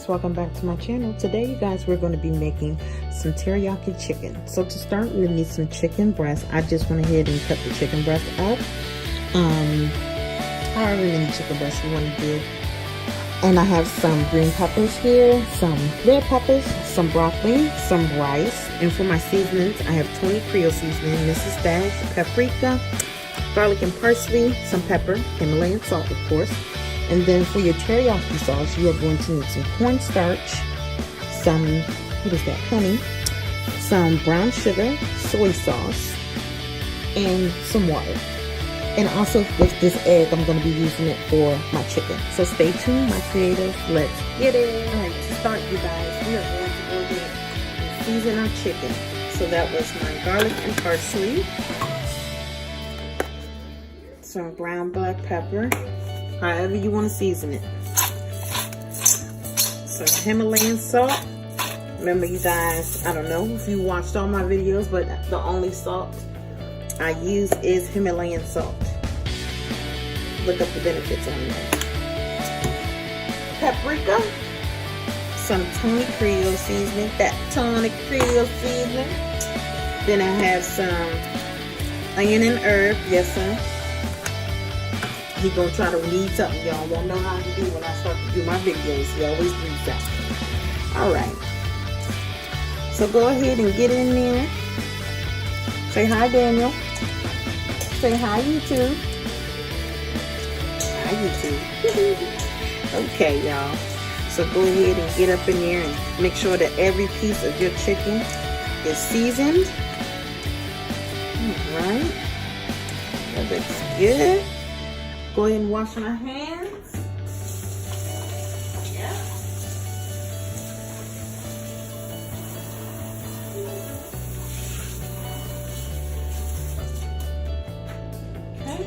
guys, welcome back to my channel. Today you guys, we're going to be making some teriyaki chicken. So to start, we need some chicken breast. I just went ahead and cut the chicken breast up. However many chicken breasts you want to do. And I have some green peppers here, some red peppers, some broccoli, some rice. And for my seasonings, I have 20 Creole seasoning. This is that, paprika, garlic and parsley, some pepper, Himalayan salt of course. And then for your teriyaki sauce, you are going to need some cornstarch, some, honey, some brown sugar, soy sauce, and some water. And also with this egg, I'm going to be using it for my chicken. So stay tuned, my creators. Let's get it. All right, to start, you guys, we are going to go ahead and season our chicken. So that was my garlic and parsley, some brown black pepper, however you want to season it, some Himalayan salt. Remember, you guys, I don't know if you watched all my videos, but the only salt I use is Himalayan salt. Look up the benefits on that. Paprika, some Tony Creole seasoning, that Tony Creole seasoning. Then I have some onion and herb, yes sir. He gonna try to read something y'all won't know how to do when I start to do my videos. He always reads something. Alright. So go ahead and get in there. Say hi, Daniel. Say hi, YouTube. Hi, YouTube. Okay, y'all. So go ahead and get up in there and make sure that every piece of your chicken is seasoned. Alright. That looks good. Go ahead and wash my hands. Yeah. Okay.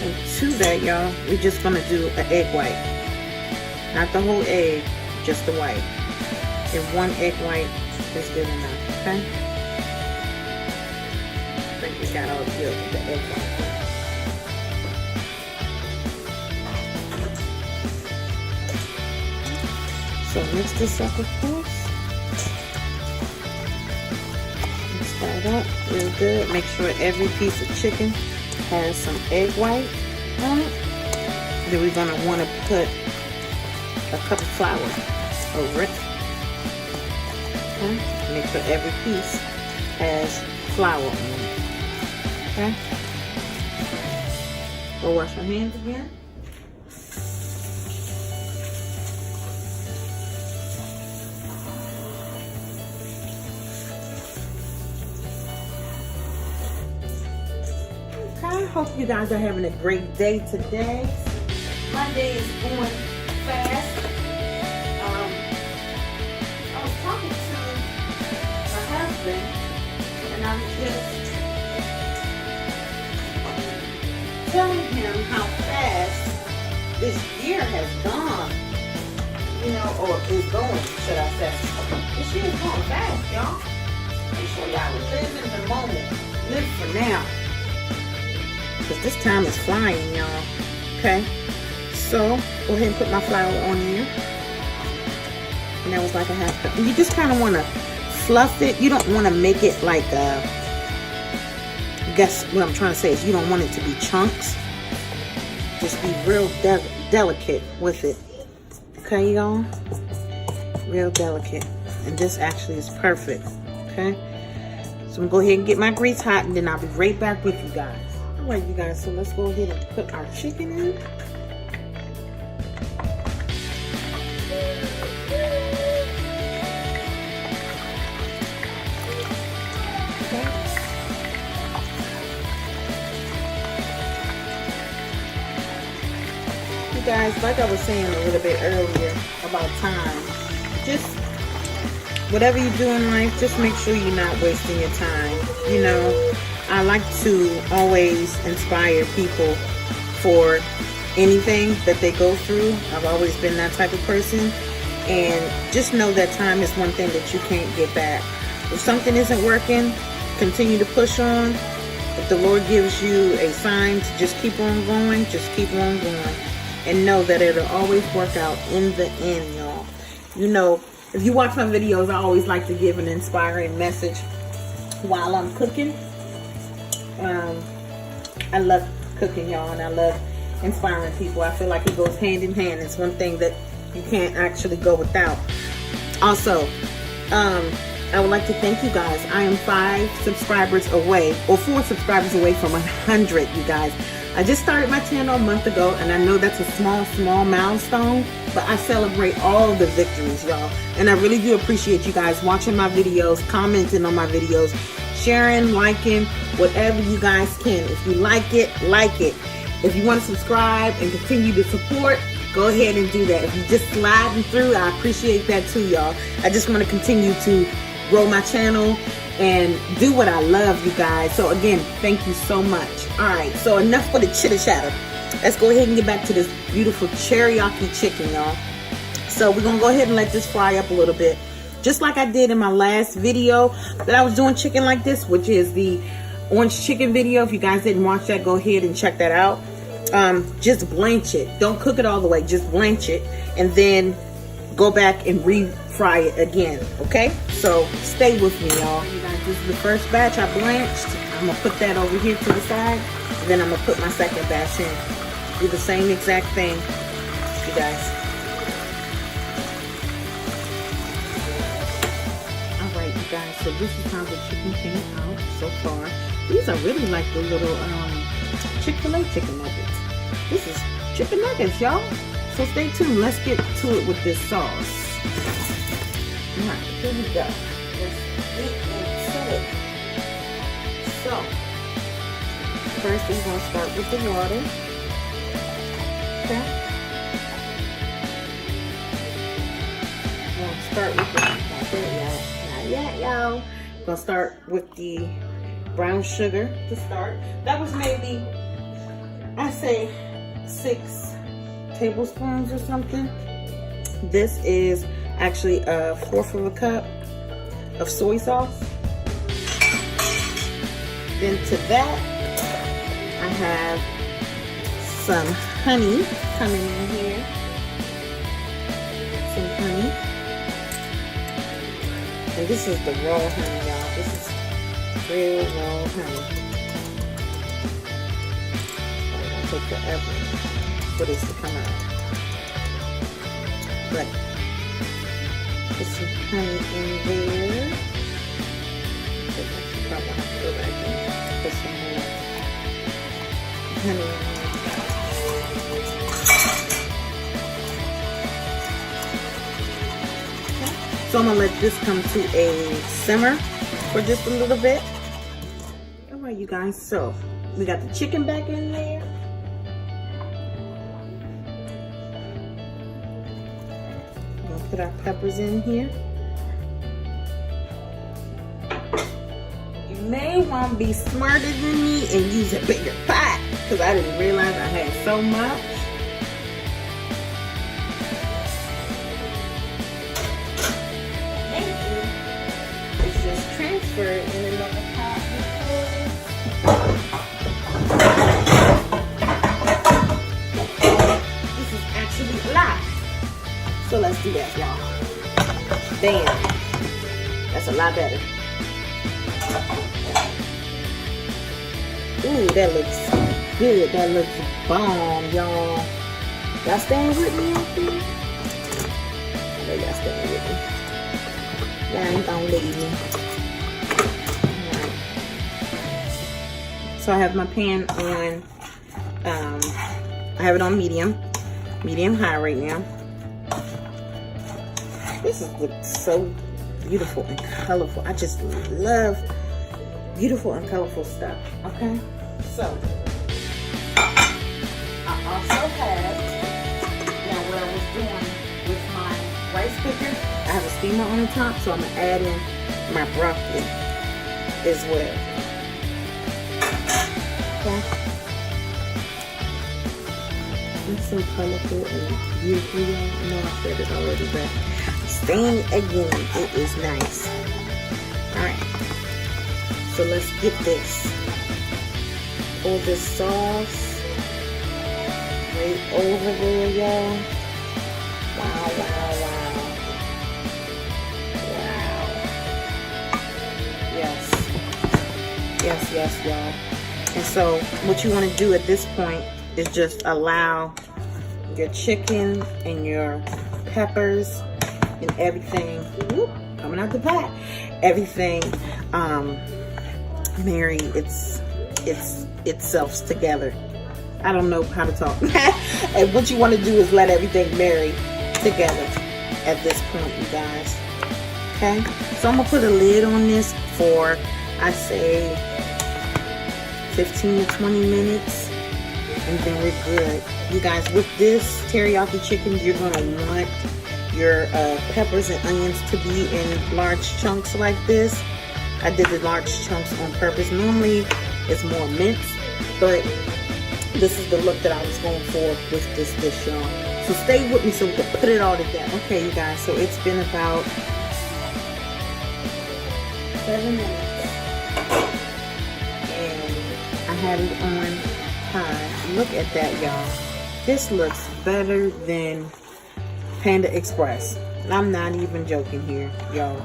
And to that, y'all, we're just gonna do an egg white. Not the whole egg, just the white. And one egg white is good enough, okay? I think we got all good with the egg white. So mix this up, of course. Mix that up real good. Make sure every piece of chicken has some egg white on it. Then we're gonna want to put a cup of flour over it. Okay. Make sure every piece has flour on it. Okay. Go wash your hands again. I hope you guys are having a great day today. My day is going fast. I was talking to my husband and I was just telling him how fast this year has gone. You know, or is going, should I say. This year is going fast, y'all. Make sure y'all live in the moment. Live for now. Because this time is flying, y'all. Okay? So, go ahead and put my flour on here. And that was like a half cup. And you just kind of want to fluff it. You don't want to make it like a... I guess what I'm trying to say is you don't want it to be chunks. Just be real delicate with it. Okay, y'all? Real delicate. And this actually is perfect. Okay? So, I'm going to go ahead and get my grease hot. And then I'll be right back with you guys. Alright, you guys, so let's go ahead and put our chicken in. Okay. You guys, like I was saying a little bit earlier about time, just whatever you do in life, just make sure you're not wasting your time, you know. I like to always inspire people for anything that they go through. I've always been that type of person. And just know that time is one thing that you can't get back. If something isn't working, continue to push on. If the Lord gives you a sign to just keep on going, just keep on going. and know that it'll always work out in the end, y'all. You know, if you watch my videos, I always like to give an inspiring message while I'm cooking. I love cooking, y'all, and I love inspiring people. I feel like it goes hand in hand. It's one thing that you can't actually go without. Also, I would like to thank you guys. I am 5 subscribers away, or 4 subscribers away from 100, you guys. I just started my channel a month ago, and I know that's a small milestone, but I celebrate all the victories, y'all. And I really do appreciate you guys watching my videos, commenting on my videos, sharing, liking, whatever you guys can. If you like it, like it. If you want to subscribe and continue to support, go ahead and do that. If you're just sliding through, I appreciate that too, y'all. I just want to continue to grow my channel and do what I love, you guys. So again, thank you so much. All right, so enough for the chitter chatter. Let's go ahead and get back to this beautiful teriyaki chicken, y'all. So we're gonna go ahead and let this fry up a little bit, just like I did in my last video that I was doing chicken like this, which is the orange chicken video. If you guys didn't watch that, go ahead and check that out. Just blanch it. Don't cook it all the way. Just blanch it, and then go back and refry it again. Okay? So stay with me, y'all. You guys, this is the first batch I blanched. I'm gonna put that over here to the side, and then I'm gonna put my second batch in. Do the same exact thing, you guys. All right, you guys. So this is how the chicken came out so far. These are really like the little Chick-fil-A chicken nuggets. This is chicken nuggets, y'all. So stay tuned. Let's get to it with this sauce. All right, here we go. Let's get into it. So, first we're going to start with the water. Okay. We're going to start with the, not yet, y'all. We're going to start with the brown sugar to start. That was maybe, I say, 6 tablespoons or something. This is actually 1/4 of a cup of soy sauce. Then to that, I have some honey coming in here. Some honey. And this is the raw honey, y'all. This is real raw honey. It's gonna take forever for this to come out. But put some honey in there. I probably have to go back and put some more honey in there. Okay. So I'm gonna let this come to a simmer for just a little bit. All right, you guys. So we got the chicken back in there. Put our peppers in here. You may want to be smarter than me and use a bigger pot, because I didn't realize I had so much. Maybe it's just transferred in another pot. This is actually a lot. So let's do that, y'all. Damn. That's a lot better. Ooh, that looks good. That looks bomb, y'all. Y'all staying with me out there? I know y'all staying with me. Y'all ain't gonna leave me. Alright. So I have my pan on, I have it on medium high right now. This looks so beautiful and colorful. I just love beautiful and colorful stuff. Okay, so I also have, now what I was doing with my rice cooker, I have a steamer on the top, so I'm gonna add in my broccoli as well. Okay. It's so colorful and beautiful, y'all. I know I said it already, but saying it again, it is nice. Alright, so let's get this. Pour this sauce Right over there, y'all. Wow, wow, wow. Wow. Yes. Yes, yes, y'all. And so what you want to do at this point is just allow your chicken and your peppers and everything, whoop, coming out the pot, everything marry itself together. I don't know how to talk. And what you want to do is let everything marry together at this point, you guys. Okay, so I'm gonna put a lid on this for, I say, 15 to 20 minutes, and then we're good. You guys, with this teriyaki chicken, you're gonna want your peppers and onions to be in large chunks like this. I did the large chunks on purpose. Normally it's more minced, but this is the look that I was going for with this dish, y'all. So stay with me so we can put it all together. Okay, you guys, so it's been about 7 minutes. And I had it on high. Look at that, y'all. This looks better than Panda Express. I'm not even joking here, y'all.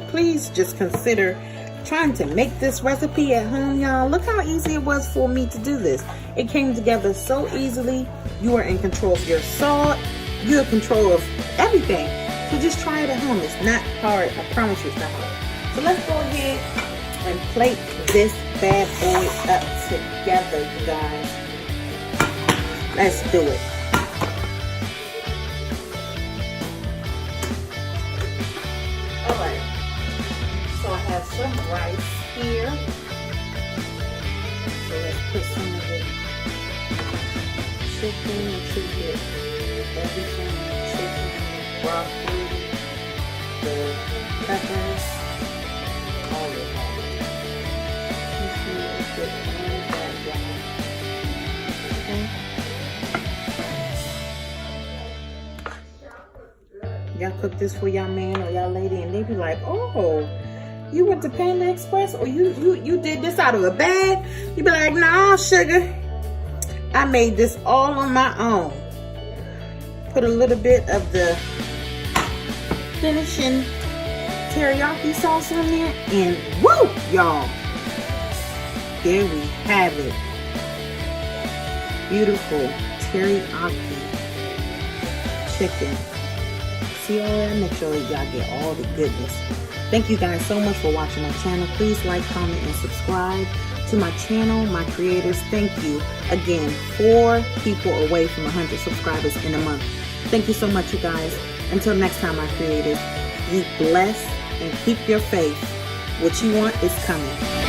Please just consider trying to make this recipe at home, y'all. Look how easy it was for me to do this. It came together so easily. You are in control of your salt. You're in control of everything. So just try it at home. It's not hard. I promise you it's not hard. So let's go ahead and plate this bad boy up together, you guys. Let's do it. Alright. So I have some rice here. So let's put some of the chicken into it. Everything. Chicken, broccoli, the peppers, all of that. Y'all cook this for y'all man or y'all lady, and they be like, "Oh, you went to Panda Express, or you did this out of a bag?" You be like, "Nah, sugar, I made this all on my own." Put a little bit of the finishing teriyaki sauce on there, and woo, y'all, there we have it. Beautiful teriyaki chicken. See all that? Make sure y'all get all the goodness. Thank you guys so much for watching my channel. Please like, comment, and subscribe to my channel, my creators. Thank you again. 4 people away from 100 subscribers in a month. Thank you so much, you guys. Until next time, my creators, be blessed and keep your faith. What you want is coming.